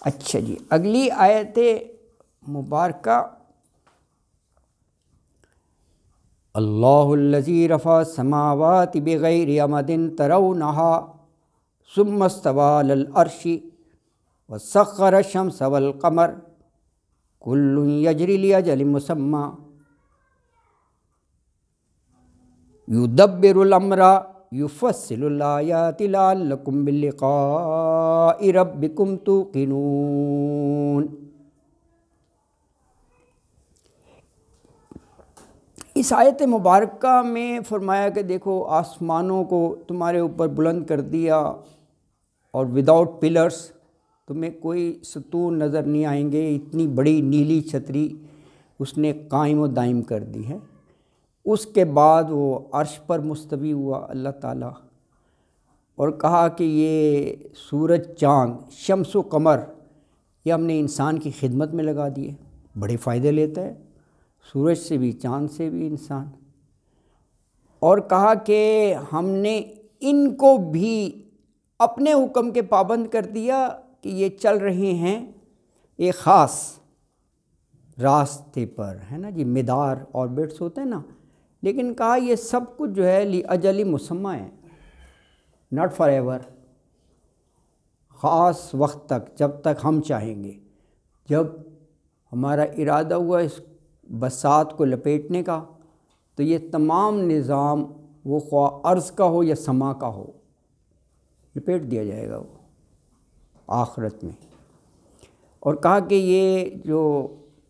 اچھا جی، اگلی آیت مبارکہ، اللہ الذی رفع السماوات بغیر عمد ترونها ثم استوى علی العرش وسخر الشمس والقمر کل یجری لاجل مسمى یدبر الامر یفصل الآیات لعلکم بلقاء ربکم توقنون۔ اس آیت مبارکہ میں فرمایا کہ دیکھو آسمانوں کو تمہارے اوپر بلند کر دیا، اور وداؤٹ پلرز تمہیں کوئی ستون نظر نہیں آئیں گے، اتنی بڑی نیلی چھتری اس نے قائم و دائم کر دی ہے۔ اس کے بعد وہ عرش پر مستوی ہوا اللہ تعالیٰ، اور کہا کہ یہ سورج چاند شمس و قمر یہ ہم نے انسان کی خدمت میں لگا دیے، بڑے فائدے لیتا ہے سورج سے بھی چاند سے بھی انسان، اور کہا کہ ہم نے ان کو بھی اپنے حکم کے پابند کر دیا کہ یہ چل رہے ہیں ایک خاص راستے پر، ہے نا جی، مدار آربٹس ہوتے ہیں نا، لیکن کہا یہ سب کچھ جو ہے لاجل مسمى ہے، ناٹ فار ایور، خاص وقت تک، جب تک ہم چاہیں گے، جب ہمارا ارادہ ہوا اس بساط کو لپیٹنے کا تو یہ تمام نظام وہ خواہ عرض کا ہو یا سما کا ہو لپیٹ دیا جائے گا وہ آخرت میں۔ اور کہا کہ یہ جو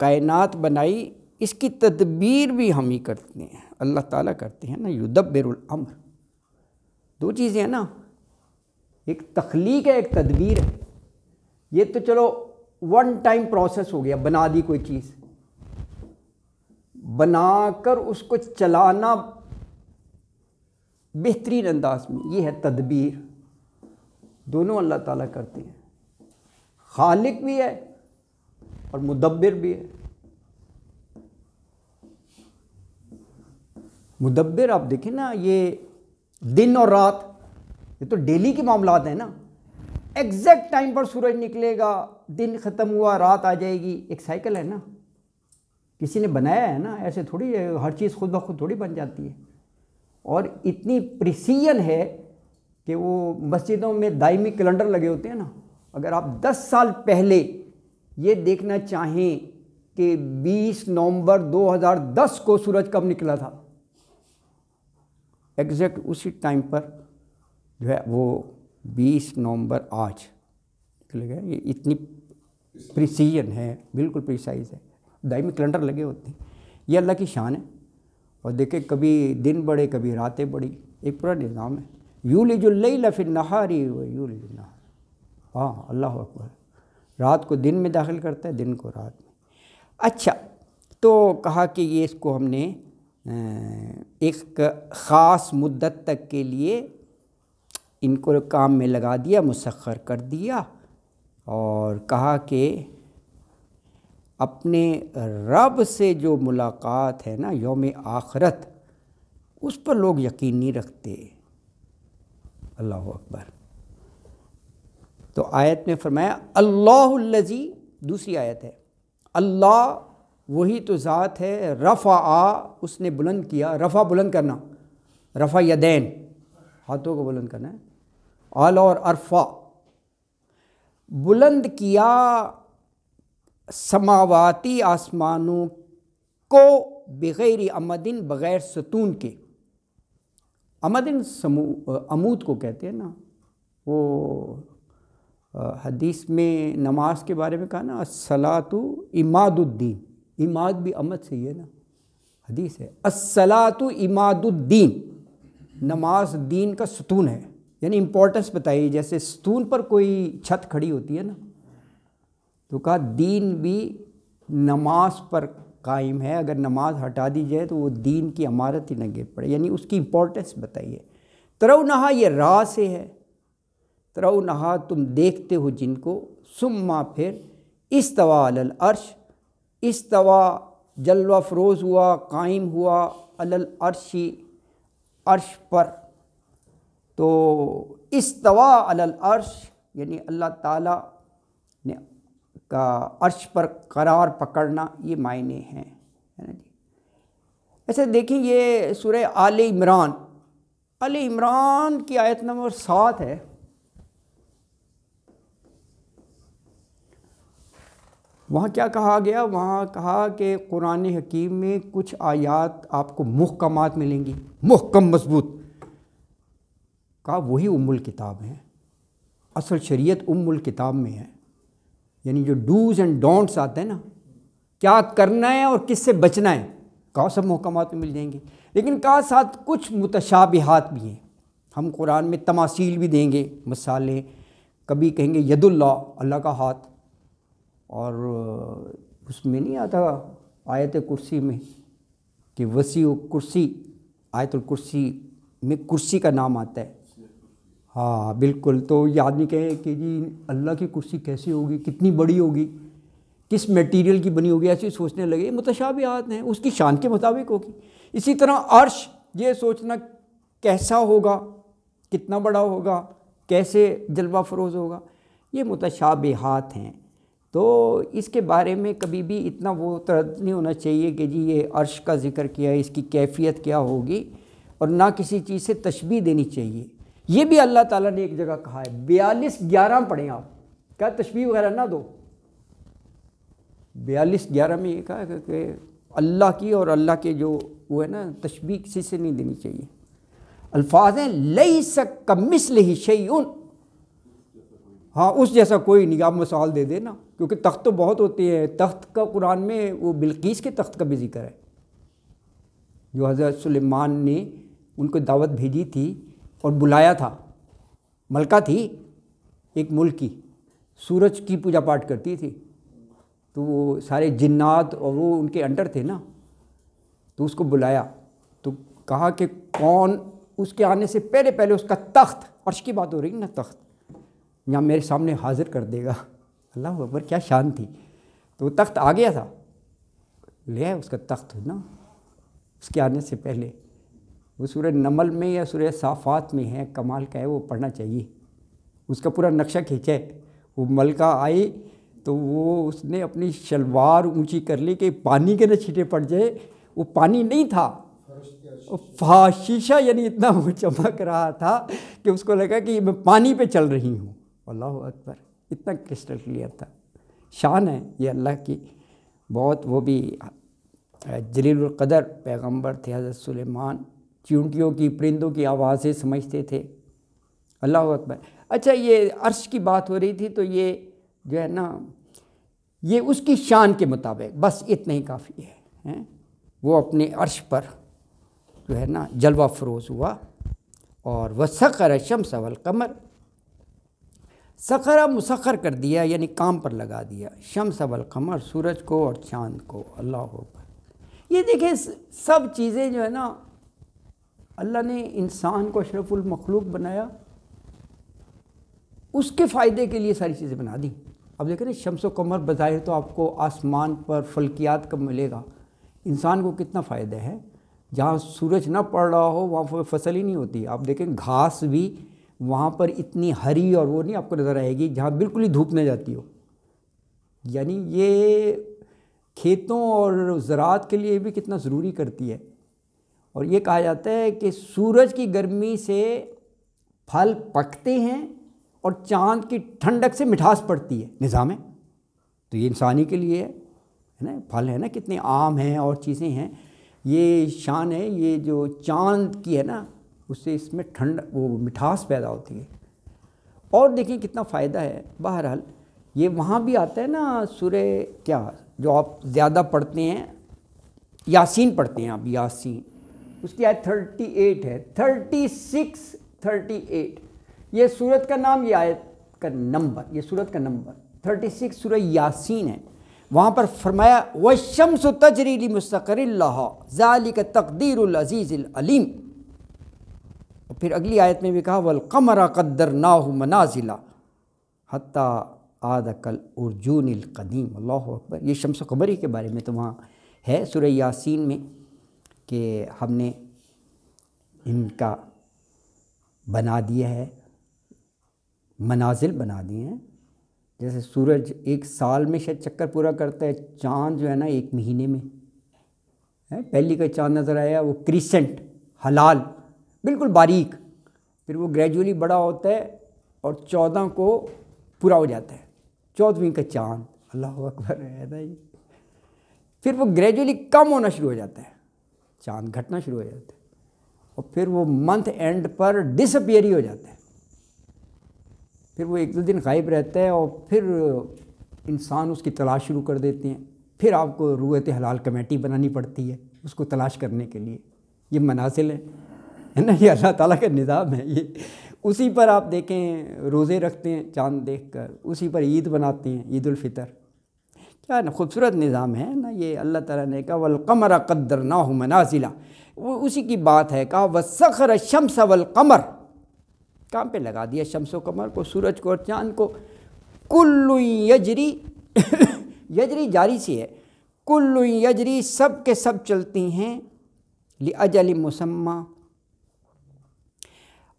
کائنات بنائی اس کی تدبیر بھی ہم ہی کرتے ہیں، اللہ تعالیٰ کرتے ہیں نا، یدبر الامر، دو چیزیں ہیں نا، ایک تخلیق ہے ایک تدبیر ہے۔ یہ تو چلو ون ٹائم پروسیس ہو گیا، بنا دی کوئی چیز، بنا کر اس کو چلانا بہترین انداز میں، یہ ہے تدبیر، دونوں اللہ تعالیٰ کرتے ہیں، خالق بھی ہے اور مدبر بھی ہے۔ مدبر آپ دیکھیں نا، یہ دن اور رات یہ تو ڈیلی کے معاملات ہیں نا، ایگزیکٹ ٹائم پر سورج نکلے گا، دن ختم ہوا رات آ جائے گی، ایک سائیکل ہے نا، کسی نے بنایا ہے نا، ایسے تھوڑی ہر چیز خود بخود تھوڑی بن جاتی ہے، اور اتنی پریسیجن ہے کہ وہ مسجدوں میں دائمی کیلنڈر لگے ہوتے ہیں نا، اگر آپ 10 سال پہلے یہ دیکھنا چاہیں کہ 20 نومبر 2010 کو سورج کب نکلا تھا، ایگزیکٹ اسی ٹائم پر جو ہے وہ 20 نومبر آج نکلے گا، یہ اتنی پریسیجن ہے، بالکل پریسائز ہے، دائمی کیلنڈر لگے ہوتے ہیں، یہ اللہ کی شان ہے۔ اور دیکھیں کبھی دن بڑھے کبھی راتیں بڑھی، ایک پورا نظام ہے، یولج اللیل فی النہار ویولج النہار، ہاں اللہ اکبر، رات کو دن میں داخل کرتا ہے، دن کو رات میں۔ اچھا، تو کہا کہ یہ اس کو ہم نے ایک خاص مدت تک کے لیے ان کو کام میں لگا دیا، مسخر کر دیا، اور کہا کہ اپنے رب سے جو ملاقات ہے نا یوم آخرت، اس پر لوگ یقین نہیں رکھتے، اللہ اکبر۔ تو آیت میں فرمایا اللہ الذی، دوسری آیت ہے، اللہ وہی تو ذات ہے، رفع، اس نے بلند کیا، رفع بلند کرنا، رفع یدین ہاتھوں کو بلند کرنا ہے، اعلیٰ اور ارفع، بلند کیا سماواتی آسمانوں کو بغیر عمدن، بغیر ستون کے، عمدن عمود کو کہتے ہیں نا، وہ حدیث میں نماز کے بارے میں کہا نا، الصلاۃ عماد الدین، عماد بھی عمد سے ہی ہے نا، حدیث ہے الصلاۃ عماد الدین، نماز دین کا ستون ہے، یعنی امپورٹنس بتائی، جیسے ستون پر کوئی چھت کھڑی ہوتی ہے نا، تو کہا دین بھی نماز پر قائم ہے، اگر نماز ہٹا دی جائے تو وہ دین کی عمارت ہی نہ گر پڑے، یعنی اس کی امپورٹنس بتائیے۔ ترونہا یہ راہ سے ہے، ترونہا تم دیکھتے ہو جن کو، ثم پھر استویٰ علی العرش، استویٰ جلوہ افروز ہوا، قائم ہوا، علی العرش، عرش پر، تو استویٰ علی العرش یعنی اللہ تعالیٰ نے کا عرش پر قرار پکڑنا، یہ معنی ہیں، ہے نا جی۔ ایسے دیکھیں یہ سورہ آل عمران، آل عمران کی آیت نمبر 7 ہے۔ وہاں کیا کہا گیا؟ وہاں کہا کہ قرآن حکیم میں کچھ آیات آپ کو محکمات ملیں گی، محکم مضبوط، کہا وہی ام الکتاب ہیں، اصل شریعت ام الکتاب میں ہے، یعنی جو ڈوز اینڈ ڈونٹس آتے ہیں نا، کیا کرنا ہے اور کس سے بچنا ہے، کہا سب محکمات میں مل جائیں گے، لیکن کہا ساتھ کچھ متشابہات بھی ہیں۔ ہم قرآن میں تماثیل بھی دیں گے، مثالیں، کبھی کہیں گے ید اللہ، اللہ کا ہاتھ، اور اس میں نہیں آتا آیت کرسی میں کہ وسیع کرسی، آیت الکرسی میں کرسی کا نام آتا ہے، ہاں بالکل۔ تو یہ آدمی کہے کہ جی اللہ کی کرسی کیسی ہوگی، کتنی بڑی ہوگی، کس میٹیریل کی بنی ہوگی، ایسے سوچنے لگے، متشابہات ہیں، اس کی شان کے مطابق ہوگی۔ اسی طرح عرش، یہ سوچنا کیسا ہوگا، کتنا بڑا ہوگا، کیسے جلوہ فروز ہوگا، یہ متشابہات ہیں۔ تو اس کے بارے میں کبھی بھی اتنا وہ تردد نہیں ہونا چاہیے کہ جی یہ عرش کا ذکر کیا ہے، اس کی کیفیت کیا ہوگی، اور نہ کسی چیز سے تشبیہ دینی چاہیے۔ یہ بھی اللہ تعالیٰ نے ایک جگہ کہا ہے، 42:11 پڑھیں آپ، کیا تشبیہ وغیرہ نہ دو، 42:11 میں یہ کہا کہ اللہ کی اور اللہ کے جو وہ ہے نا تشبیہ کسی سے نہیں دینی چاہیے۔ الفاظ ہیں لیس کمثلہ شیء، ہاں اس جیسا کوئی نہیں، آپ مثال دے دیں نا، کیونکہ تخت تو بہت ہوتے ہیں، تخت کا قرآن میں وہ بلقیس کے تخت کا بھی ذکر ہے، جو حضرت سلیمان نے ان کو دعوت بھیجی تھی اور بلایا تھا، ملکہ تھی ایک ملک کی، سورج کی پوجا پاٹ کرتی تھی، تو وہ سارے جنات اور وہ ان کے انڈر تھے نا، تو اس کو بلایا، تو کہا کہ کون اس کے آنے سے پہلے پہلے اس کا تخت، عرش کی بات ہو رہی نا، تخت یہاں میرے سامنے حاضر کر دے گا، اللہ اکبر، کیا شان تھی۔ تو وہ تخت آ گیا تھا، لے آئے اس کا تخت نا اس کے آنے سے پہلے، وہ سورہ نمل میں یا سورہ صافات میں ہے، کمال کا ہے، وہ پڑھنا چاہیے، اس کا پورا نقشہ کھینچا ہے۔ وہ ملکہ آئی تو وہ اس نے اپنی شلوار اونچی کر لی کہ پانی کے نہ چھینٹے پڑ جائے، وہ پانی نہیں تھا، شیشہ، یعنی اتنا وہ چمک رہا تھا کہ اس کو لگا کہ میں پانی پہ چل رہی ہوں، اللہ اکبر، اتنا کرسٹل کلیئر تھا۔ شان ہے یہ اللہ کی بہت، وہ بھی جلیل القدر پیغمبر تھے حضرت سلیمان، چیونٹیوں کی، پرندوں کی آوازیں سمجھتے تھے، اللہ اکبر۔ اچھا یہ عرش کی بات ہو رہی تھی، تو یہ جو ہے نا یہ اس کی شان کے مطابق بس اتنا ہی کافی ہے، وہ اپنے عرش پر جو ہے نا جلوہ فروز ہوا۔ اور وسخر الشمس والقمر، سخرہ مسخر کر دیا یعنی کام پر لگا دیا، شمس والقمر، سورج کو اور چاند کو، اللہ اکبر۔ یہ دیکھیں سب چیزیں جو ہے نا اللہ نے انسان کو اشرف المخلوق بنایا، اس کے فائدے کے لیے ساری چیزیں بنا دیں۔ اب دیکھیں نا شمس و قمر بظاہر تو آپ کو آسمان پر فلکیات کا ملے گا، انسان کو کتنا فائدہ ہے، جہاں سورج نہ پڑ رہا ہو وہاں فصل ہی نہیں ہوتی۔ آپ دیکھیں گھاس بھی وہاں پر اتنی ہری اور وہ نہیں آپ کو نظر آئے گی جہاں بالکل ہی دھوپ نہ جاتی ہو، یعنی یہ کھیتوں اور زراعت کے لیے بھی کتنا ضروری کرتی ہے۔ اور یہ کہا جاتا ہے کہ سورج کی گرمی سے پھل پکتے ہیں اور چاند کی ٹھنڈک سے مٹھاس پڑتی ہے، نظام ہے، تو یہ انسانی کے لیے ہے نا، پھل ہے نا، کتنے آم ہیں اور چیزیں ہیں، یہ شان ہے، یہ جو چاند کی ہے نا اس سے اس میں ٹھنڈ وہ مٹھاس پیدا ہوتی ہے، اور دیکھیں کتنا فائدہ ہے۔ بہرحال یہ وہاں بھی آتا ہے نا سورہ کیا جو آپ زیادہ پڑھتے ہیں، یاسین پڑھتے ہیں آپ، یاسین، اس کی آیت 38 ہے، 36 38، یہ سورت کا نام، یہ آیت کا نمبر، یہ سورت کا نمبر 36 سورہ یاسین ہے۔ وہاں پر فرمایا وَالشَّمْسُ تَجْرِي لِمُسْتَقَرٍ لَهَا ذَلِكَ تَقْدِيرُ الْعَزِيزِ الْعَلِيمِ، اور پھر اگلی آیت میں بھی کہا وَالْقَمَرَ قَدَّرْنَاهُ مَنَازِلَ حَتَّى عَادَ كَالْعُرْجُونِ الْقَدِيمِ، اللہ اکبر۔ یہ شمس و قمری کے بارے میں تو وہاں ہے سورہ یاسین میں کہ ہم نے ان کا بنا دیا ہے، منازل بنا دیے ہیں، جیسے سورج ایک سال میں شاید چکر پورا کرتا ہے، چاند جو ہے نا ایک مہینے میں ہے۔ پہلی کا چاند نظر آیا وہ کریسنٹ ہلال بالکل باریک، پھر وہ گریجولی بڑا ہوتا ہے اور 14 کو پورا ہو جاتا ہے، 14ویں کا چاند، اللہ اکبر ہے نا یہ۔ پھر وہ گریجولی کم ہونا شروع ہو جاتا ہے، چاند گھٹنا شروع ہو جاتا ہے، اور پھر وہ منتھ اینڈ پر ڈس اپیئر ہی ہو جاتا ہے، پھر وہ ایک دو دن غائب رہتا ہے، اور پھر انسان اس کی تلاش شروع کر دیتے ہیں، پھر آپ کو رویت حلال کمیٹی بنانی پڑتی ہے اس کو تلاش کرنے کے لیے۔ یہ منازل ہے نا، یہ اللہ تعالیٰ کا نظام ہے یہ۔ اسی پر آپ دیکھیں روزے رکھتے ہیں چاند دیکھ کر، اسی پر عید بناتے ہیں، عید الفطر، کیا نا خوبصورت نظام ہے نا یہ۔ اللہ تعالیٰ نے کہا والقمر قدرناہ منازل، وہ اسی کی بات ہے، کہا وسخر الشمس والقمر، کام پہ لگا دیا شمس و قمر کو، سورج کو اور چاند کو، کل یجری یجری جاری سی ہے، کل یجری سب کے سب چلتی ہیں، لاجل مسمى،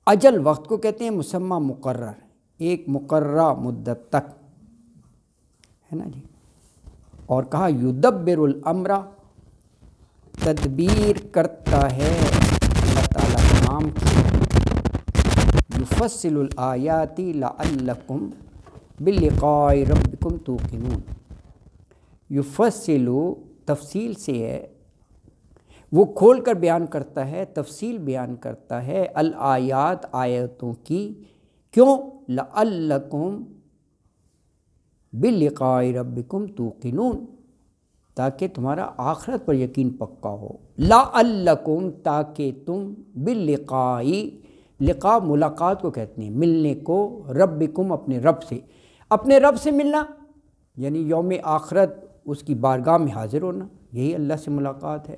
اجل وقت کو کہتے ہیں، مسمى مقرر، ایک مقررہ مدت تک ہے نا جی۔ اور کہا یدبر الامر، تدبیر کرتا ہے اللہ تعالیٰ تمام کی، یفصل الآیات لعلکم بلقاء ربکم توقنون، یفصل تفصیل سے ہے، وہ کھول کر بیان کرتا ہے، تفصیل بیان کرتا ہے، الآیات آیتوں کی، کیوں؟ لعلکم بلقاء ربکم توقنون، تاکہ تمہارا آخرت پر یقین پکا ہو، لعلکم تاکہ تم باللقاء، لقاء ملاقات کو کہتے ہیں، ملنے کو، ربکم اپنے رب سے ملنا، یعنی یوم آخرت اس کی بارگاہ میں حاضر ہونا، یہی اللہ سے ملاقات ہے۔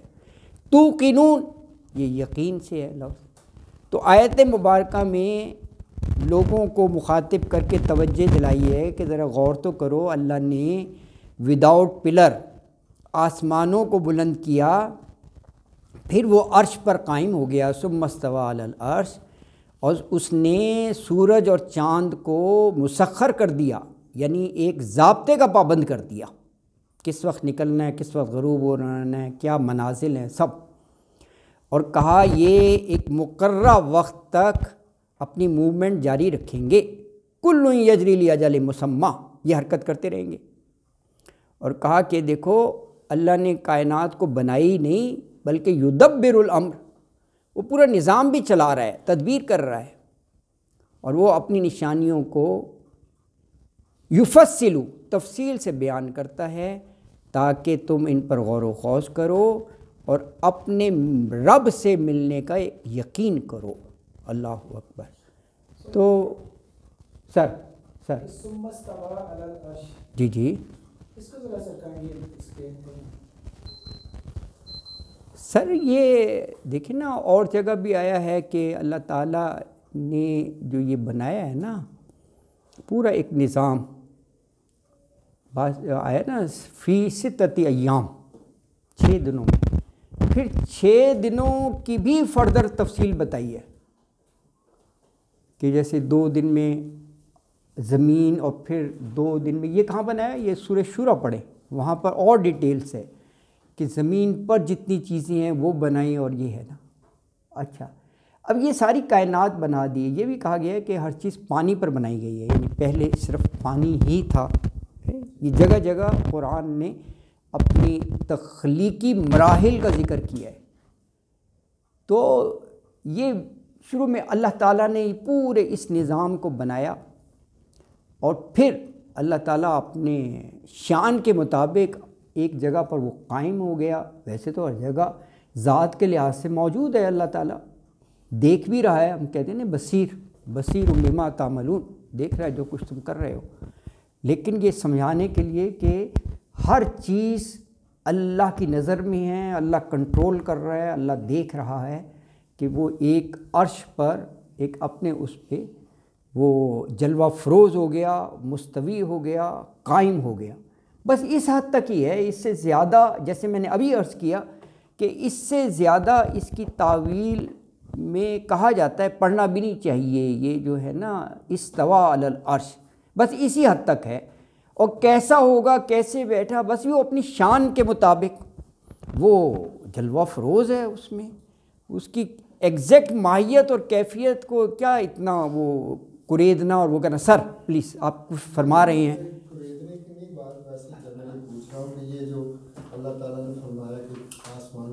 توقنون یہ یقین سے ہے لفظ۔ تو آیت مبارکہ میں لوگوں کو مخاطب کر کے توجہ دلائی ہے کہ ذرا غور تو کرو، اللہ نے وداؤٹ پلر آسمانوں کو بلند کیا، پھر وہ عرش پر قائم ہو گیا، ثم استویٰ علی العرش، اور اس نے سورج اور چاند کو مسخر کر دیا، یعنی ایک ضابطے کا پابند کر دیا، کس وقت نکلنا ہے، کس وقت غروب ہونا ہے، کیا منازل ہیں سب، اور کہا یہ ایک مقررہ وقت تک اپنی موومنٹ جاری رکھیں گے، کل یجری لاجل مسمى، یہ حرکت کرتے رہیں گے۔ اور کہا کہ دیکھو اللہ نے کائنات کو بنائی نہیں بلکہ یدبر الامر، وہ پورا نظام بھی چلا رہا ہے، تدبیر کر رہا ہے، اور وہ اپنی نشانیوں کو یفصل تفصیل سے بیان کرتا ہے تاکہ تم ان پر غور و خوض کرو اور اپنے رب سے ملنے کا یقین کرو۔ اللہ اکبر۔ تو سر ثم استوى على العرش، جی اس کو ذرا سر کہیں گے ایکسپلین کریں۔ سر یہ دیکھیں نا، اور جگہ بھی آیا ہے کہ اللہ تعالیٰ نے جو یہ بنایا ہے نا پورا ایک نظام، آیا نا فی ستۃ ایام، 6 دنوں میں، پھر 6 دنوں کی بھی فردر تفصیل بتائی ہے کہ جیسے 2 دن میں زمین، اور پھر 2 دن میں یہ کہاں بنایا، یہ سورہ شورى پڑھیں، وہاں پر اور ڈیٹیلز ہے کہ زمین پر جتنی چیزیں ہیں وہ بنائیں، اور یہ ہے نا۔ اچھا، اب یہ ساری کائنات بنا دی، یہ بھی کہا گیا ہے کہ ہر چیز پانی پر بنائی گئی ہے، یعنی پہلے صرف پانی ہی تھا۔ یہ جگہ جگہ قرآن نے اپنی تخلیقی مراحل کا ذکر کیا ہے۔ تو یہ شروع میں اللہ تعالیٰ نے پورے اس نظام کو بنایا، اور پھر اللہ تعالیٰ اپنے شان کے مطابق ایک جگہ پر وہ قائم ہو گیا۔ ویسے تو ہر جگہ ذات کے لحاظ سے موجود ہے، اللہ تعالیٰ دیکھ بھی رہا ہے، ہم کہتے ہیں نا بصیر بما تعملون، دیکھ رہا ہے جو کچھ تم کر رہے ہو، لیکن یہ سمجھانے کے لیے کہ ہر چیز اللہ کی نظر میں ہے، اللہ کنٹرول کر رہا ہے، اللہ دیکھ رہا ہے کہ وہ ایک عرش پر ایک اپنے اس پہ وہ جلوہ فروز ہو گیا، مستوی ہو گیا، قائم ہو گیا۔ بس اس حد تک ہی ہے، اس سے زیادہ، جیسے میں نے ابھی عرض کیا کہ اس سے زیادہ اس کی تعویل میں کہا جاتا ہے، پڑھنا بھی نہیں چاہیے۔ یہ جو ہے نا استویٰ علی العرش، بس اسی حد تک ہے. اور کیسا ہوگا، کیسے بیٹھا، بس وہ اپنی شان کے مطابق وہ جلوہ فروز ہے. اس میں اس کی ایگزیکٹ ماہیت اور کیفیت کو کیا اتنا وہ کریدنا اور وہ کہنا. سر پلیز آپ کچھ فرما رہے ہیں. کریدنے کی نہیں بات، ویسے جنرلی پوچھ رہا ہوں کہ یہ جو اللہ تعالیٰ نے فرمایا کہ آسمان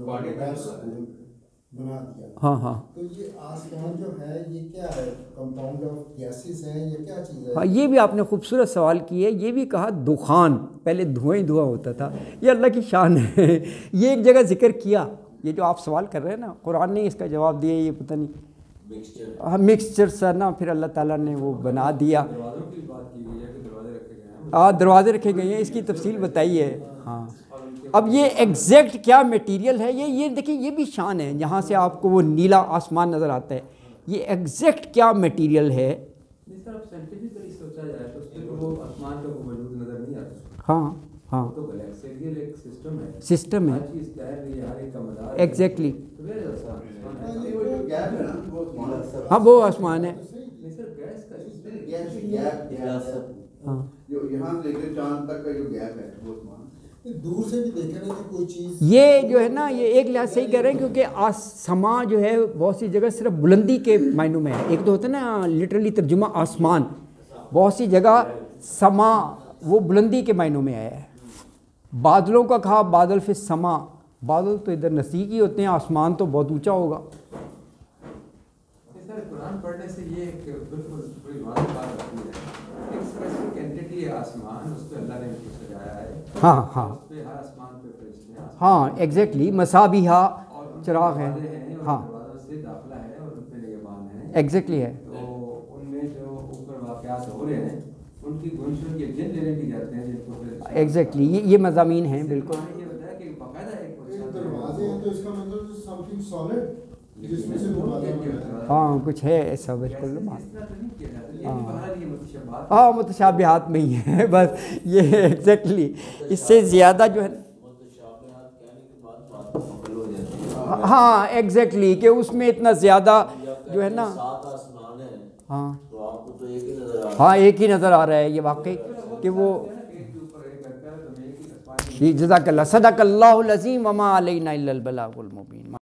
بنا دیا، ہاں ہاں، تو یہ آسمان جو ہے یہ کیا ہے؟ کمپاؤنڈ آف گیسز ہیں یا کیا چیز ہے؟ ہاں یہ بھی آپ نے خوبصورت سوال کی ہے. یہ بھی کہا دخان، پہلے دھواں ہی دھواں ہوتا تھا. یہ اللہ کی شان ہے. یہ ایک جگہ ذکر کیا. یہ جو آپ سوال کر رہے ہیں نا، قرآن نے اس کا جواب دیا. یہ پتہ نہیں، ہاں مکسچر سا نا، پھر اللہ تعالیٰ نے وہ بنا دیا. ہاں دروازے رکھے گئے ہیں، اس کی تفصیل بتائی ہے. ہاں اب یہ ایگزیکٹ کیا میٹیریل ہے، یہ دیکھیں یہ بھی شان ہے. جہاں سے آپ کو وہ نیلا آسمان نظر آتا ہے، یہ ایگزیکٹ کیا میٹیریل ہے. ہاں ہاں سسٹم ہے ایگزیکٹلی. ہاں وہ آسمان ہے. ہاں دور سے بھی دیکھیں نا کوئی چیز، یہ جو ہے نا، یہ ایک لحاظ صحیح کہہ رہے ہیں، کیونکہ سما جو ہے بہت سی جگہ صرف بلندی کے معنوں میں ہے. ایک تو ہوتا ہے نا لٹرلی ترجمہ آسمان، بہت سی جگہ سما وہ بلندی کے معنوں میں آیا ہے. بادلوں کا کہا بادل فی السما، بادل تو ادھر نزدیک ہی ہوتے ہیں، آسمان تو بہت اونچا ہوگا. قرآن پڑھنے سے یہ بالکل بڑی واضح بات ہوتی ہے، ایک اسپیسیفک اینٹی ہے آسمان، اس پہ اللہ نے سجایا ہے. ہاں ہاں اس پہ ہر آسمان پہ فرشتے ہیں. ہاں ایگزیکٹلی مصابیحا چراغ ہیں. ہاں سے داخلہ ہے اور ان پہ نگہبان ہے. ایگزیکٹلی ہے. تو ان میں جو اوپر واقعات ہو رہے ہیں ان کی گنجن کے جن لینے بھی جاتے ہیں جن کو ایگزیکٹلی یہ مضامین ہیں. بالکل یہ ہوتا ہے کہ باقاعدہ ایک دروازے ہیں تو اس کا مطلب سم تھنگ سالڈ جس میں سے دروازہ بنا ہے. ہاں کچھ ہے ایسا بالکل. ہاں ہاں متشابہات میں ہی ہے بس. یہ ایگزیکٹلی اس سے زیادہ جو ہے، ہاں ایگزیکٹلی کہ اس میں اتنا زیادہ جو ہے نا، ہاں ہاں ایک ہی نظر آ رہا ہے. یہ واقعی کہ وہ جزاک اللہ، صدق اللہ العظیم، وما علینا الا البلاغ المبین.